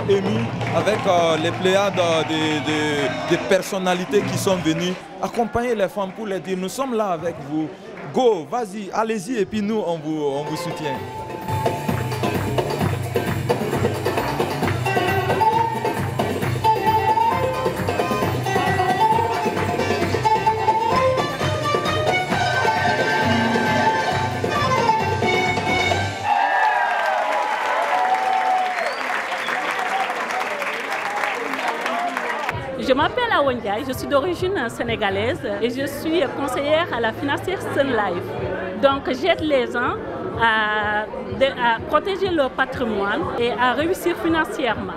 ému avec les pléiades des personnalités qui sont venues accompagner les femmes pour les dire nous sommes là avec vous. Go, vas-y, allez-y et puis nous on vous soutient. Je m'appelle Awendia, je suis d'origine sénégalaise et je suis conseillère à la financière Sun Life. Donc j'aide les gens à protéger leur patrimoine et à réussir financièrement.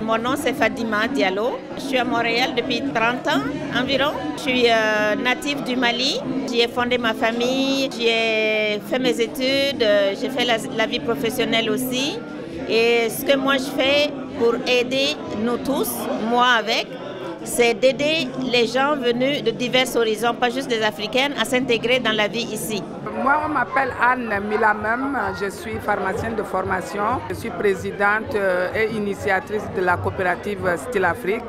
Mon nom c'est Fadima Diallo, je suis à Montréal depuis 30 ans environ. Je suis native du Mali, j'y ai fondé ma famille, j'y ai fait mes études, j'ai fait la vie professionnelle aussi. Et ce que moi je fais pour aider nous tous, moi avec, c'est d'aider les gens venus de divers horizons, pas juste des Africaines, à s'intégrer dans la vie ici. Moi, on m'appelle Anne Milamem, je suis pharmacienne de formation. Je suis présidente et initiatrice de la coopérative Style Afrique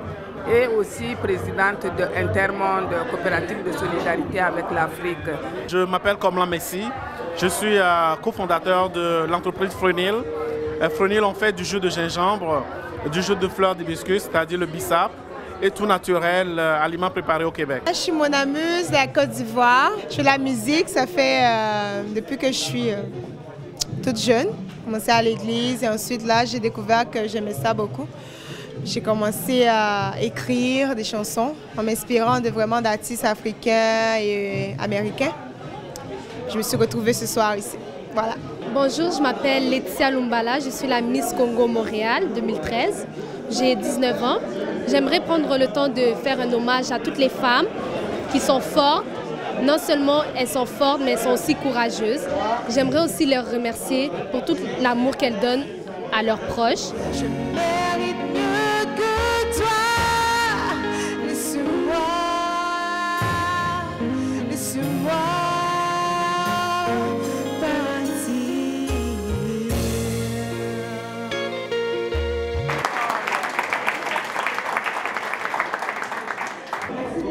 et aussi présidente de Intermonde, coopérative de solidarité avec l'Afrique. Je m'appelle Komla Messi, je suis cofondateur de l'entreprise Frenil. Frenil, on fait du jus de gingembre, du jus de fleurs d'hibiscus, c'est-à-dire le bissap, et tout naturel, aliment préparé au Québec. Je suis Monamuse de la Côte d'Ivoire. Je fais de la musique, ça fait depuis que je suis toute jeune. J'ai commencé à l'église et ensuite là j'ai découvert que j'aimais ça beaucoup. J'ai commencé à écrire des chansons en m'inspirant vraiment d'artistes africains et américains. Je me suis retrouvée ce soir ici. Voilà. Bonjour, je m'appelle Laetitia Lumbala, je suis la Miss Congo Montréal 2013. J'ai 19 ans. J'aimerais prendre le temps de faire un hommage à toutes les femmes qui sont fortes. Non seulement elles sont fortes, mais elles sont aussi courageuses. J'aimerais aussi les remercier pour tout l'amour qu'elles donnent à leurs proches. Je mérite mieux que toi. Laisse-moi, laisse-moi partir.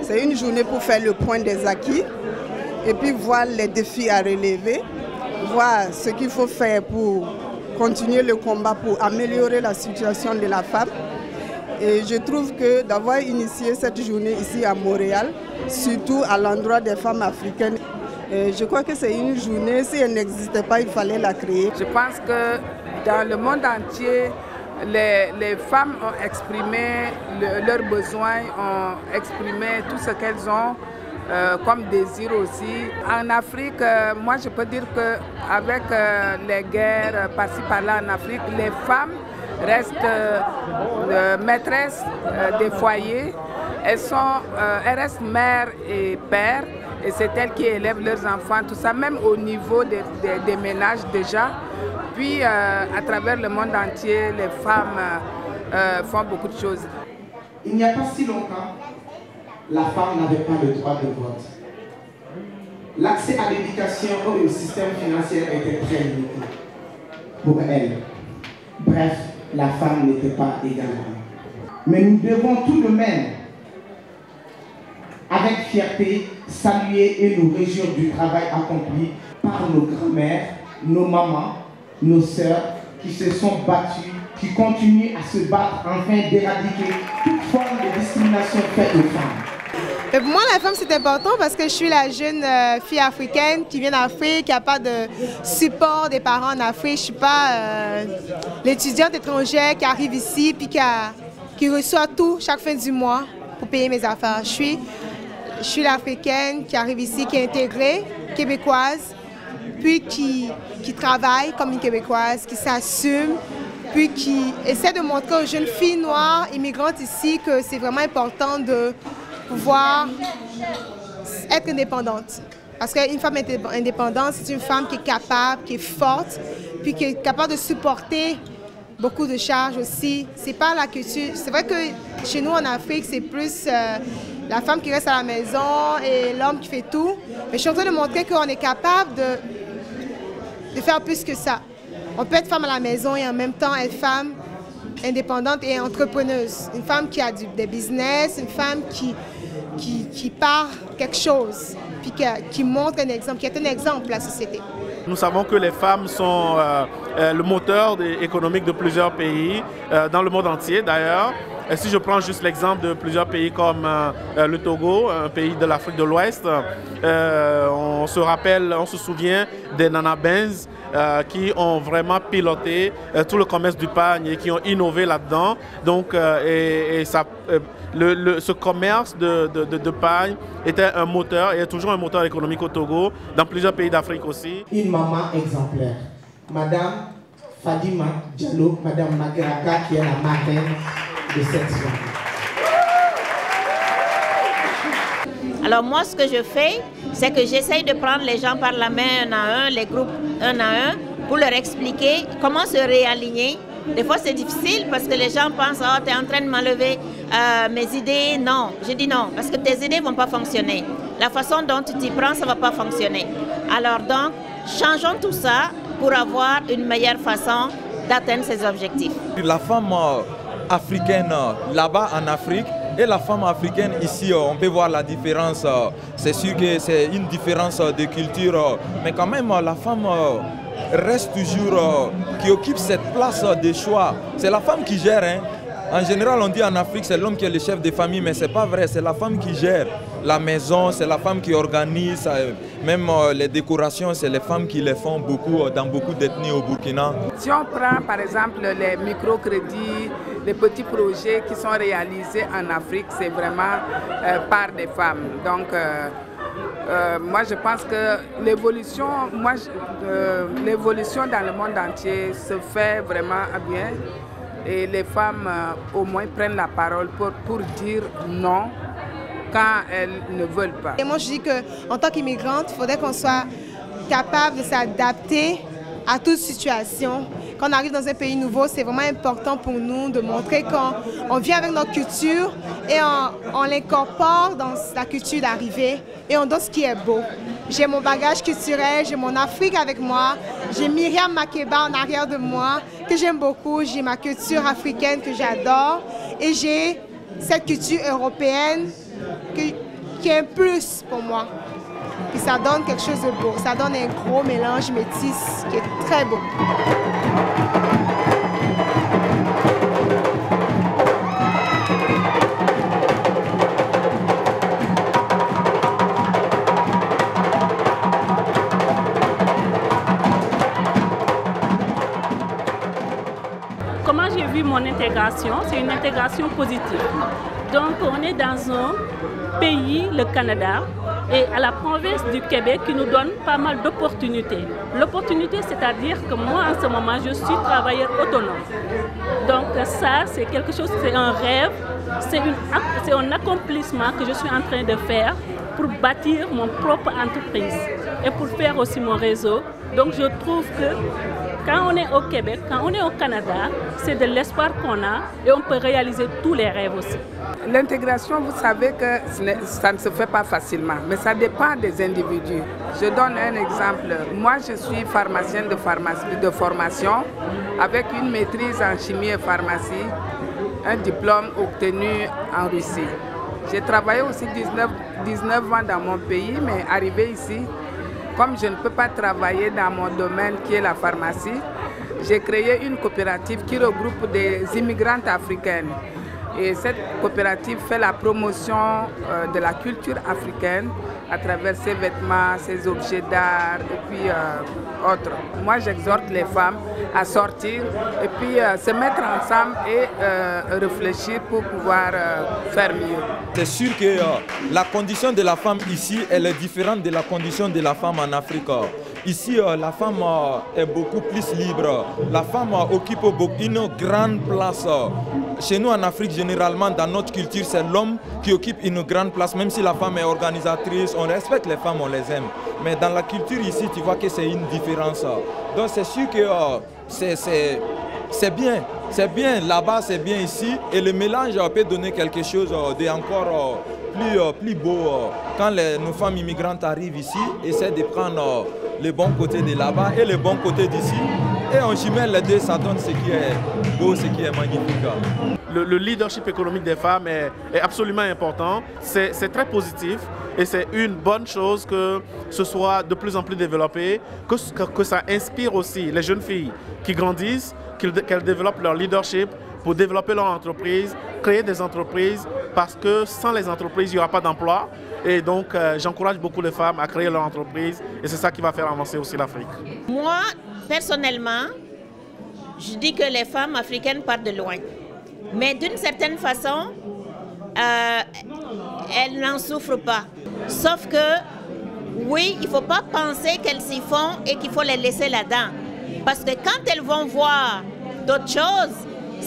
C'est une journée pour faire le point des acquis et puis voir les défis à relever, voir ce qu'il faut faire pour continuer le combat pour améliorer la situation de la femme. Et je trouve que d'avoir initié cette journée ici à Montréal, surtout à l'endroit des femmes africaines, je crois que c'est une journée, si elle n'existait pas, il fallait la créer. Je pense que dans le monde entier, les femmes ont exprimé leurs besoins, ont exprimé tout ce qu'elles ont comme désir aussi. En Afrique, moi je peux dire qu'avec les guerres par-ci par-là en Afrique, les femmes restent maîtresses des foyers. Elles restent mères et pères et c'est elles qui élèvent leurs enfants, tout ça, même au niveau des ménages déjà. Puis, à travers le monde entier, les femmes font beaucoup de choses. Il n'y a pas si longtemps, la femme n'avait pas le droit de vote. L'accès à l'éducation et au système financier était très limité pour elle. Bref, la femme n'était pas égale. Mais nous devons tout de même, avec fierté, saluer et nous réjouir du travail accompli par nos grands-mères, nos mamans, nos sœurs qui se sont battues, qui continuent à se battre afin d'éradiquer toute forme de discrimination faite aux femmes. Et pour moi, la femme, c'est important parce que je suis la jeune fille africaine qui vient d'Afrique, qui n'a pas de support des parents en Afrique. Je ne suis pas l'étudiante étrangère qui arrive ici et qui reçoit tout chaque fin du mois pour payer mes affaires. Je suis l'Africaine qui arrive ici, qui est intégrée, québécoise, puis qui travaille comme une Québécoise, qui s'assume, puis qui essaie de montrer aux jeunes filles noires immigrantes ici que c'est vraiment important de pouvoir être indépendante. Parce qu'une femme indépendante, c'est une femme qui est capable, qui est forte, puis qui est capable de supporter beaucoup de charges aussi. C'est pas la culture. C'est vrai que chez nous en Afrique, c'est plus la femme qui reste à la maison et l'homme qui fait tout. Mais je suis en train de montrer qu'on est capable de faire plus que ça. On peut être femme à la maison et en même temps être femme indépendante et entrepreneuse. Une femme qui a des business, une femme qui part quelque chose, puis qui montre un exemple, qui est un exemple pour la société. Nous savons que les femmes sont le moteur économique de plusieurs pays, dans le monde entier d'ailleurs. Et si je prends juste l'exemple de plusieurs pays comme le Togo, un pays de l'Afrique de l'Ouest, on se souvient des Nana Benz qui ont vraiment piloté tout le commerce du pagne et qui ont innové là-dedans. Donc, ce commerce de pagne était un moteur et est toujours un moteur économique au Togo, dans plusieurs pays d'Afrique aussi. Une maman exemplaire, Madame Fadima Diallo, Madame Magraka, qui est la marraine de cette soirée. Alors moi, ce que je fais, c'est que j'essaye de prendre les gens par la main un à un, les groupes un à un, pour leur expliquer comment se réaligner. Des fois, c'est difficile parce que les gens pensent « Oh, tu es en train de m'enlever mes idées. » Non, je dis non, parce que tes idées ne vont pas fonctionner. La façon dont tu t'y prends, ça ne va pas fonctionner. Alors donc, changeons tout ça pour avoir une meilleure façon d'atteindre ces objectifs. La femme africaine là-bas en Afrique et la femme africaine ici, on peut voir la différence. C'est sûr que c'est une différence de culture, mais quand même la femme reste toujours qui occupe cette place de choix. C'est la femme qui gère. Hein. En général, on dit en Afrique, c'est l'homme qui est le chef de famille, mais ce n'est pas vrai. C'est la femme qui gère la maison, c'est la femme qui organise. Même les décorations, c'est les femmes qui les font beaucoup dans beaucoup d'ethnies au Burkina. Si on prend par exemple les microcrédits, les petits projets qui sont réalisés en Afrique, c'est vraiment par des femmes. Donc, moi, je pense que l'évolution dans le monde entier se fait vraiment bien. Et les femmes, au moins, prennent la parole pour dire non quand elles ne veulent pas. Et moi, je dis qu'en tant qu'immigrante, il faudrait qu'on soit capable de s'adapter à toute situation. Quand on arrive dans un pays nouveau, c'est vraiment important pour nous de montrer qu'on vient avec notre culture et on l'incorpore dans la culture d'arrivée et on donne ce qui est beau. J'ai mon bagage culturel, j'ai mon Afrique avec moi, j'ai Myriam Makeba en arrière de moi que j'aime beaucoup, j'ai ma culture africaine que j'adore et j'ai cette culture européenne qui est un plus pour moi. Puis ça donne quelque chose de beau, ça donne un gros mélange métis qui est très beau. Comment j'ai vu mon intégration? C'est une intégration positive. Donc on est dans un pays, le Canada, et à la province du Québec qui nous donne pas mal d'opportunités. L'opportunité, c'est-à-dire que moi, en ce moment, je suis travailleur autonome. Donc ça, c'est quelque chose, c'est un rêve, c'est un accomplissement que je suis en train de faire pour bâtir mon propre entreprise et pour faire aussi mon réseau. Donc je trouve que quand on est au Québec, quand on est au Canada, c'est de l'espoir qu'on a et on peut réaliser tous les rêves aussi. L'intégration, vous savez que ça ne se fait pas facilement, mais ça dépend des individus. Je donne un exemple. Moi, je suis pharmacienne de formation avec une maîtrise en chimie et pharmacie, un diplôme obtenu en Russie. J'ai travaillé aussi 19 ans dans mon pays, mais arrivé ici, comme je ne peux pas travailler dans mon domaine qui est la pharmacie, j'ai créé une coopérative qui regroupe des immigrantes africaines. Et cette coopérative fait la promotion de la culture africaine à travers ses vêtements, ses objets d'art et puis autres. Moi, j'exhorte les femmes à sortir et puis se mettre ensemble et réfléchir pour pouvoir faire mieux. C'est sûr que la condition de la femme ici, elle est différente de la condition de la femme en Afrique. Ici, la femme est beaucoup plus libre. La femme occupe une grande place. Chez nous, en Afrique, généralement, dans notre culture, c'est l'homme qui occupe une grande place. Même si la femme est organisatrice, on respecte les femmes, on les aime. Mais dans la culture ici, tu vois que c'est une différence. Donc c'est sûr que c'est bien. C'est bien là-bas, c'est bien ici. Et le mélange peut donner quelque chose d'encore plus beau. Quand nos femmes immigrantes arrivent ici, essaient de prendre le bon côté de là-bas et le bon côté d'ici. Et on jumelle les deux, ça donne ce qui est beau, ce qui est magnifique. Le leadership économique des femmes est absolument important. C'est très positif et c'est une bonne chose que ce soit de plus en plus développé, que ça inspire aussi les jeunes filles qui grandissent, qu'elles développent leur leadership pour développer leur entreprise, créer des entreprises, parce que sans les entreprises, il n'y aura pas d'emploi. Et donc, j'encourage beaucoup les femmes à créer leur entreprise et c'est ça qui va faire avancer aussi l'Afrique. Moi, personnellement, je dis que les femmes africaines partent de loin. Mais d'une certaine façon, elles n'en souffrent pas. Sauf que, oui, il ne faut pas penser qu'elles s'y font et qu'il faut les laisser là-dedans. Parce que quand elles vont voir d'autres choses,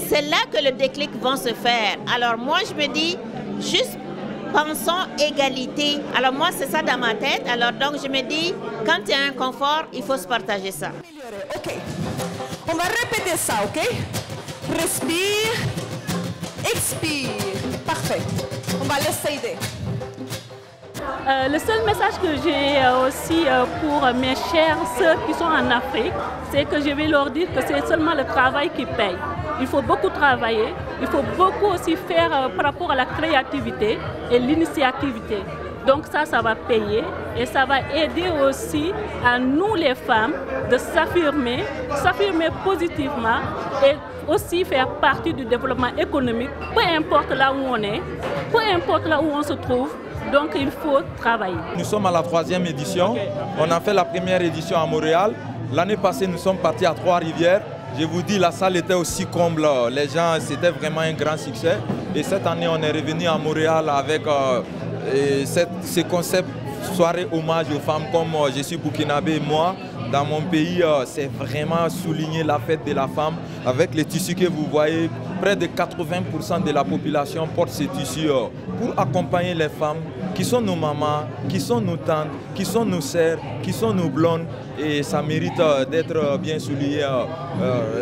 c'est là que le déclic va se faire. Alors moi, je me dis, juste pensons égalité. Alors moi, c'est ça dans ma tête. Alors donc, je me dis, quand il y a un confort, il faut se partager ça. Ok. On va répéter ça, ok? Respire, expire. Parfait. On va l'essayer. Le seul message que j'ai aussi pour mes chères sœurs qui sont en Afrique, c'est que je vais leur dire que c'est seulement le travail qui paye. Il faut beaucoup travailler, il faut beaucoup aussi faire par rapport à la créativité et l'initiativité. Donc ça va payer et ça va aider aussi à nous les femmes de s'affirmer positivement et aussi faire partie du développement économique, peu importe là où on est, peu importe là où on se trouve. Donc il faut travailler. Nous sommes à la 3e édition. On a fait la première édition à Montréal. L'année passée, nous sommes partis à Trois-Rivières. Je vous dis, la salle était aussi comble. Les gens, c'était vraiment un grand succès. Et cette année, on est revenu à Montréal avec ce concept soirée hommage aux femmes. Comme je suis burkinabé, moi, dans mon pays, c'est vraiment souligner la fête de la femme. Avec les tissus que vous voyez, près de 80% de la population porte ces tissus pour accompagner les femmes qui sont nos mamans, qui sont nos tantes, qui sont nos sœurs, qui sont nos blondes. Et ça mérite d'être bien souligné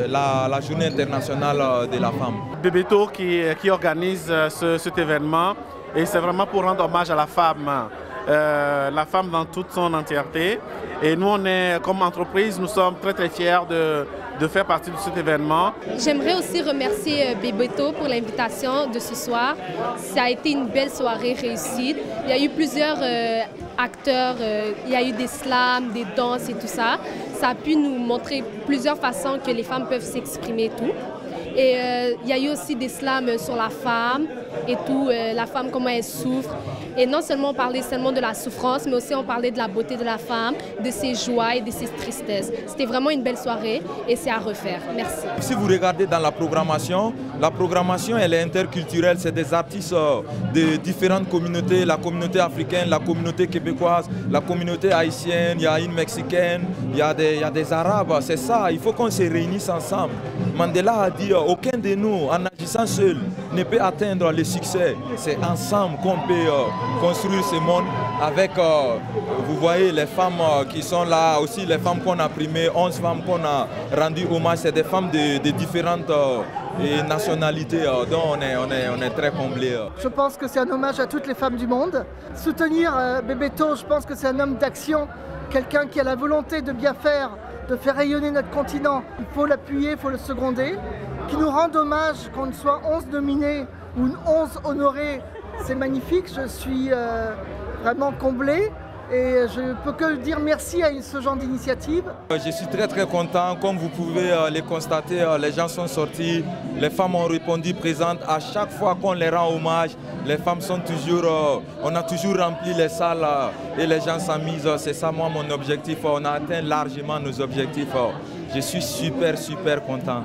la journée internationale de la femme. Bebeto qui organise cet événement et c'est vraiment pour rendre hommage à la femme dans toute son entièreté. Et nous, comme entreprise, nous sommes très très fiers de faire partie de cet événement. J'aimerais aussi remercier Bebeto pour l'invitation de ce soir. Ça a été une belle soirée réussie. Il y a eu plusieurs acteurs, il y a eu des slams, des danses et tout ça. Ça a pu nous montrer plusieurs façons que les femmes peuvent s'exprimer et tout. Et il y a eu aussi des slams sur la femme et tout, la femme, comment elle souffre. Et non seulement on parlait seulement de la souffrance, mais aussi on parlait de la beauté de la femme, de ses joies et de ses tristesses. C'était vraiment une belle soirée et c'est à refaire. Merci. Si vous regardez dans la programmation elle est interculturelle. C'est des artistes de différentes communautés, la communauté africaine, la communauté québécoise, la communauté haïtienne, il y a une mexicaine, il y a des arabes. C'est ça, il faut qu'on se réunisse ensemble. Mandela a dit, aucun de nous, en agissant seul, ne peut atteindre le succès. C'est ensemble qu'on peut construire ce monde avec, vous voyez, les femmes qui sont là, aussi les femmes qu'on a primées, 11 femmes qu'on a rendu hommage, c'est des femmes de différentes nationalités, dont on est très comblés. Je pense que c'est un hommage à toutes les femmes du monde. Soutenir Bebeto, je pense que c'est un homme d'action, quelqu'un qui a la volonté de bien faire, de faire rayonner notre continent. Il faut l'appuyer, il faut le seconder. Qui nous rende hommage, qu'on soit 11 nominés ou 11 honorés, c'est magnifique. Je suis vraiment comblé et je peux que dire merci à ce genre d'initiative. Je suis très très content. Comme vous pouvez le constater, les gens sont sortis, les femmes ont répondu présentes. À chaque fois qu'on les rend hommage, les femmes sont toujours, on a toujours rempli les salles et les gens s'amusent. C'est ça moi mon objectif. On a atteint largement nos objectifs. Je suis super content.